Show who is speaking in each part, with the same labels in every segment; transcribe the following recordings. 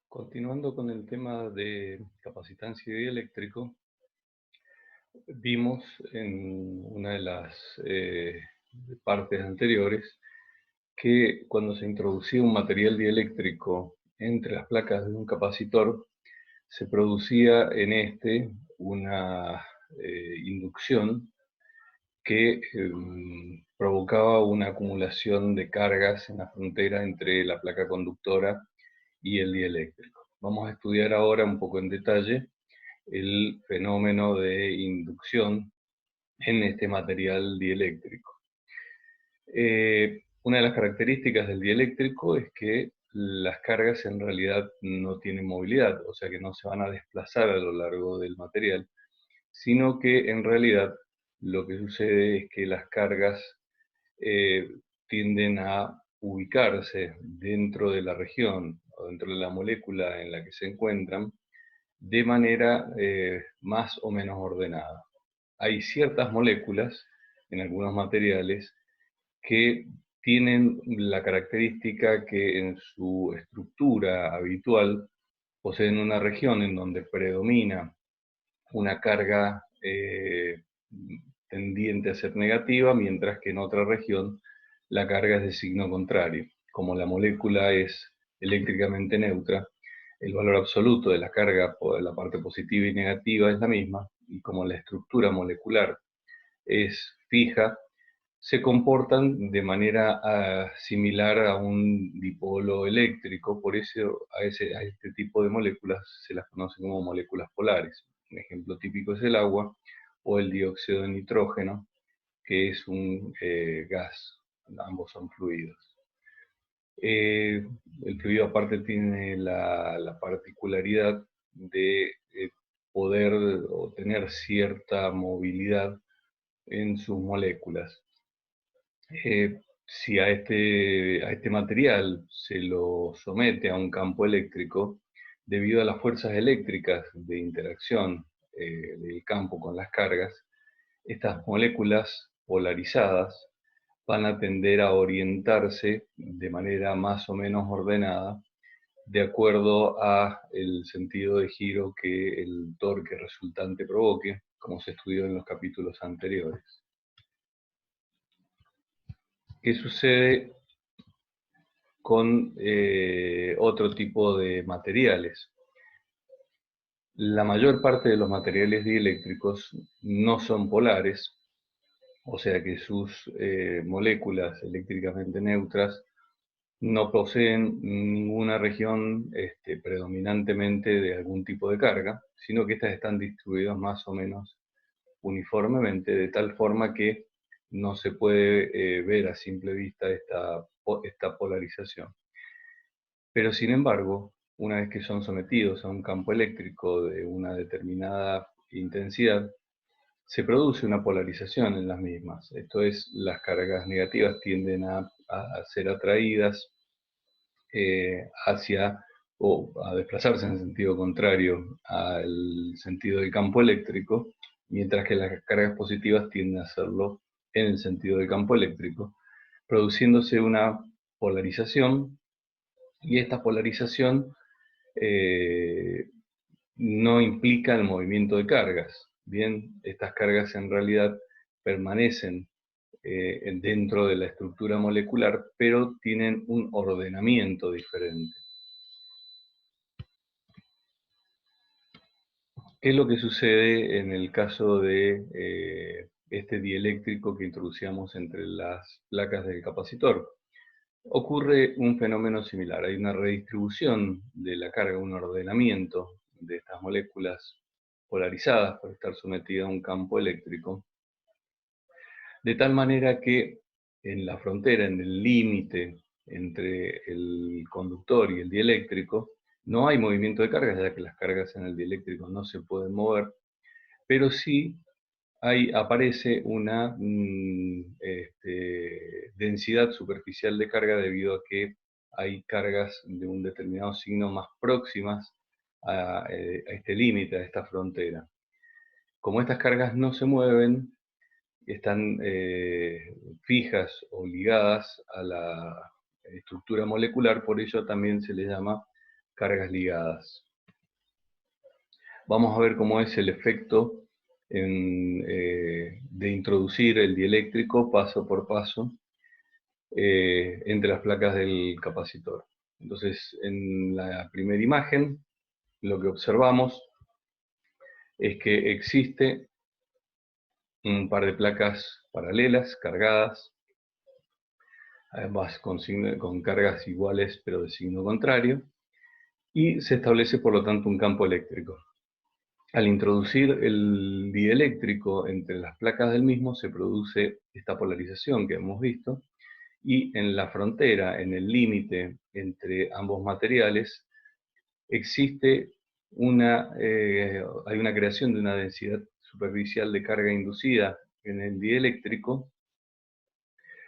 Speaker 1: Continuando con el tema de capacitancia y dieléctrico, vimos en una de las partes anteriores que cuando se introducía un material dieléctrico entre las placas de un capacitor, se producía en este una inducción que provocaba una acumulación de cargas en la frontera entre la placa conductora y el dieléctrico. Vamos a estudiar ahora un poco en detalle el fenómeno de inducción en este material dieléctrico. Una de las características del dieléctrico es que las cargas en realidad no tienen movilidad, o sea que no se van a desplazar a lo largo del material, sino que en realidad lo que sucede es que las cargas eh, tienden a ubicarse dentro de la región o dentro de la molécula en la que se encuentran de manera más o menos ordenada. Hay ciertas moléculas en algunos materiales que tienen la característica que en su estructura habitual poseen una región en donde predomina una carga tendiente a ser negativa, mientras que en otra región la carga es de signo contrario. Como la molécula es eléctricamente neutra, el valor absoluto de la carga por la parte positiva y negativa es la misma, y como la estructura molecular es fija, se comportan de manera similar a un dipolo eléctrico, por eso a este tipo de moléculas se las conoce como moléculas polares. Un ejemplo típico es el agua o el dióxido de nitrógeno, que es un gas, ambos son fluidos. Eh, el fluido aparte tiene la particularidad de poder o tener cierta movilidad en sus moléculas. Si a este material se lo somete a un campo eléctrico, debido a las fuerzas eléctricas de interacción del campo con las cargas, estas moléculas polarizadas van a tender a orientarse de manera más o menos ordenada de acuerdo a el sentido de giro que el torque resultante provoque, como se estudió en los capítulos anteriores. ¿Qué sucede con otro tipo de materiales? La mayor parte de los materiales dieléctricos no son polares, o sea que sus moléculas eléctricamente neutras no poseen ninguna región predominantemente de algún tipo de carga, sino que estas están distribuidas más o menos uniformemente, de tal forma que no se puede ver a simple vista esta polarización. Pero sin embargo, una vez que son sometidos a un campo eléctrico de una determinada intensidad, se produce una polarización en las mismas. Esto es, las cargas negativas tienden a ser atraídas hacia o a desplazarse en sentido contrario al sentido del campo eléctrico, mientras que las cargas positivas tienden a hacerlo en el sentido del campo eléctrico, produciéndose una polarización, y esta polarización no implica el movimiento de cargas. Bien, estas cargas en realidad permanecen dentro de la estructura molecular, pero tienen un ordenamiento diferente. ¿Qué es lo que sucede en el caso de este dieléctrico que introducíamos entre las placas del capacitor? Ocurre un fenómeno similar. Hay una redistribución de la carga, un ordenamiento de estas moléculas polarizadas por estar sometidas a un campo eléctrico, de tal manera que en la frontera, en el límite entre el conductor y el dieléctrico, no hay movimiento de cargas, ya que las cargas en el dieléctrico no se pueden mover, pero sí aparece una densidad superficial de carga debido a que hay cargas de un determinado signo más próximas a este límite, a esta frontera. Como estas cargas no se mueven, están fijas o ligadas a la estructura molecular, por ello también se le llama cargas ligadas. Vamos a ver cómo es el efecto de introducir el dieléctrico paso por paso entre las placas del capacitor. Entonces, en la primera imagen, lo que observamos es que existe un par de placas paralelas, cargadas, ambas con cargas iguales pero de signo contrario, y se establece por lo tanto un campo eléctrico. Al introducir el dieléctrico entre las placas del mismo se produce esta polarización que hemos visto, y en la frontera, en el límite entre ambos materiales, existe hay una creación de una densidad superficial de carga inducida en el dieléctrico,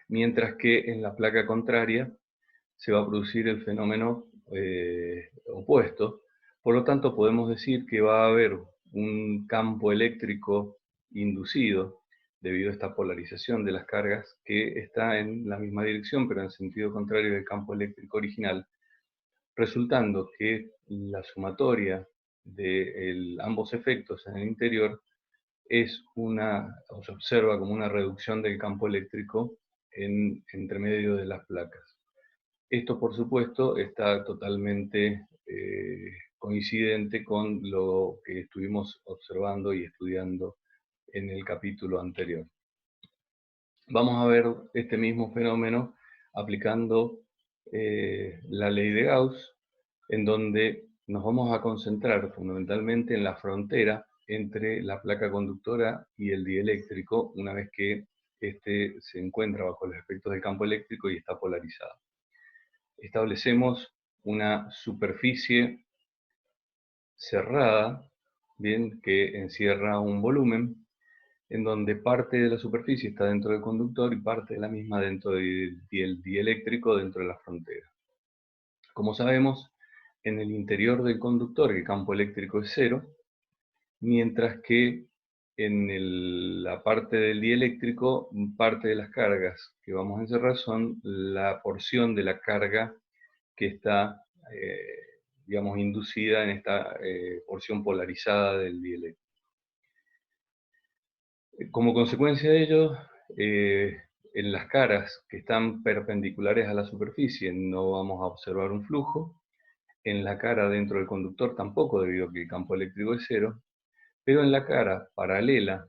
Speaker 1: mientras que en la placa contraria se va a producir el fenómeno opuesto. Por lo tanto, podemos decir que va a haber un campo eléctrico inducido debido a esta polarización de las cargas que está en la misma dirección, pero en sentido contrario del campo eléctrico original, resultando que la sumatoria de ambos efectos en el interior se observa como una reducción del campo eléctrico entre medio de las placas. Esto, por supuesto, está totalmente coincidente con lo que estuvimos observando y estudiando en el capítulo anterior. Vamos a ver este mismo fenómeno aplicando la ley de Gauss, en donde nos vamos a concentrar fundamentalmente en la frontera entre la placa conductora y el dieléctrico, una vez que éste se encuentra bajo los efectos del campo eléctrico y está polarizado. Establecemos una superficie cerrada, bien, que encierra un volumen, en donde parte de la superficie está dentro del conductor y parte de la misma dentro del dieléctrico, dentro de la frontera. Como sabemos, en el interior del conductor el campo eléctrico es cero, mientras que en la parte del dieléctrico, parte de las cargas que vamos a encerrar son la porción de la carga que está, digamos, inducida en esta porción polarizada del dieléctrico. Como consecuencia de ello, en las caras que están perpendiculares a la superficie no vamos a observar un flujo, en la cara dentro del conductor tampoco, debido a que el campo eléctrico es cero, pero en la cara paralela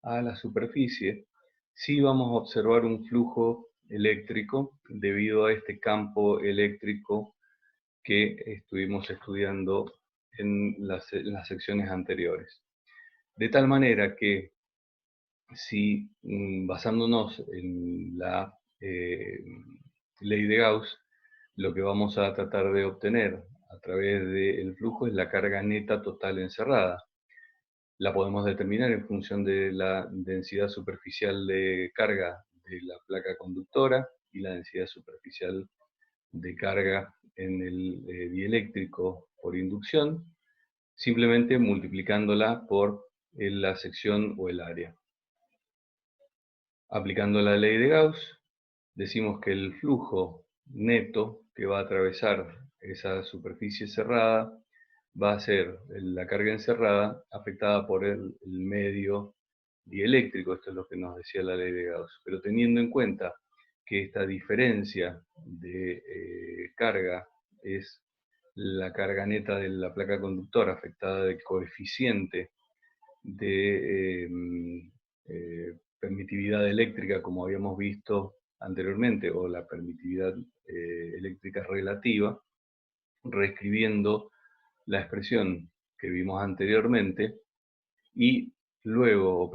Speaker 1: a la superficie sí vamos a observar un flujo eléctrico debido a este campo eléctrico que estuvimos estudiando en las secciones anteriores. De tal manera que si basándonos en la ley de Gauss, lo que vamos a tratar de obtener a través del flujo es la carga neta total encerrada. La podemos determinar en función de la densidad superficial de carga de la placa conductora y la densidad superficial de carga en el dieléctrico por inducción, simplemente multiplicándola por la sección o el área. Aplicando la ley de Gauss, decimos que el flujo neto que va a atravesar esa superficie cerrada va a ser la carga encerrada afectada por el medio dieléctrico. Esto es lo que nos decía la ley de Gauss. Pero teniendo en cuenta que esta diferencia de carga es la carga neta de la placa conductora afectada del coeficiente de permitividad eléctrica, como habíamos visto anteriormente, o la permitividad eléctrica relativa, reescribiendo la expresión que vimos anteriormente y luego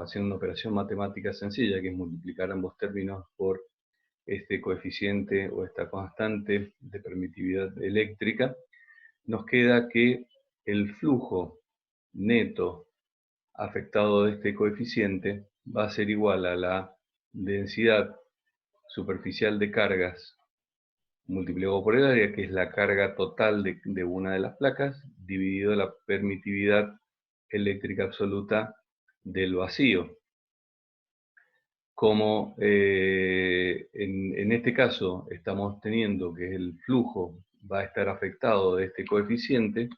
Speaker 1: haciendo una operación matemática sencilla, que es multiplicar ambos términos por este coeficiente o esta constante de permitividad eléctrica, nos queda que el flujo neto afectado de este coeficiente va a ser igual a la densidad superficial de cargas multiplicado por el área, que es la carga total de una de las placas, dividido la permitividad eléctrica absoluta del vacío. como en este caso estamos teniendo que el flujo va a estar afectado de este coeficiente,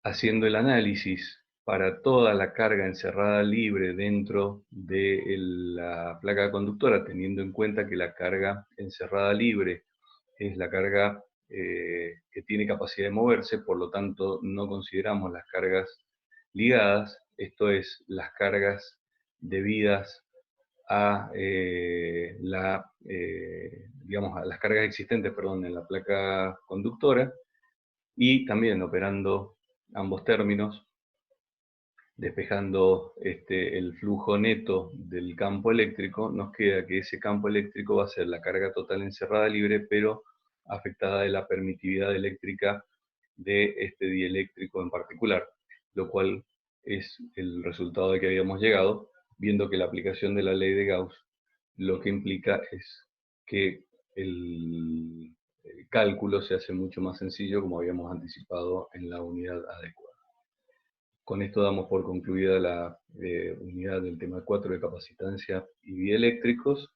Speaker 1: haciendo el análisis para toda la carga encerrada libre dentro de la placa conductora, teniendo en cuenta que la carga encerrada libre es la carga que tiene capacidad de moverse, por lo tanto no consideramos las cargas ligadas, esto es, las cargas debidas a digamos, a las cargas existentes, perdón, en la placa conductora, y también operando ambos términos, despejando el flujo neto del campo eléctrico, nos queda que ese campo eléctrico va a ser la carga total encerrada libre, pero afectada de la permitividad eléctrica de este dieléctrico en particular, lo cual es el resultado de que habíamos llegado, viendo que la aplicación de la ley de Gauss lo que implica es que el cálculo se hace mucho más sencillo, como habíamos anticipado en la unidad adecuada. Con esto damos por concluida la unidad del tema 4 de capacitancia y dieléctricos.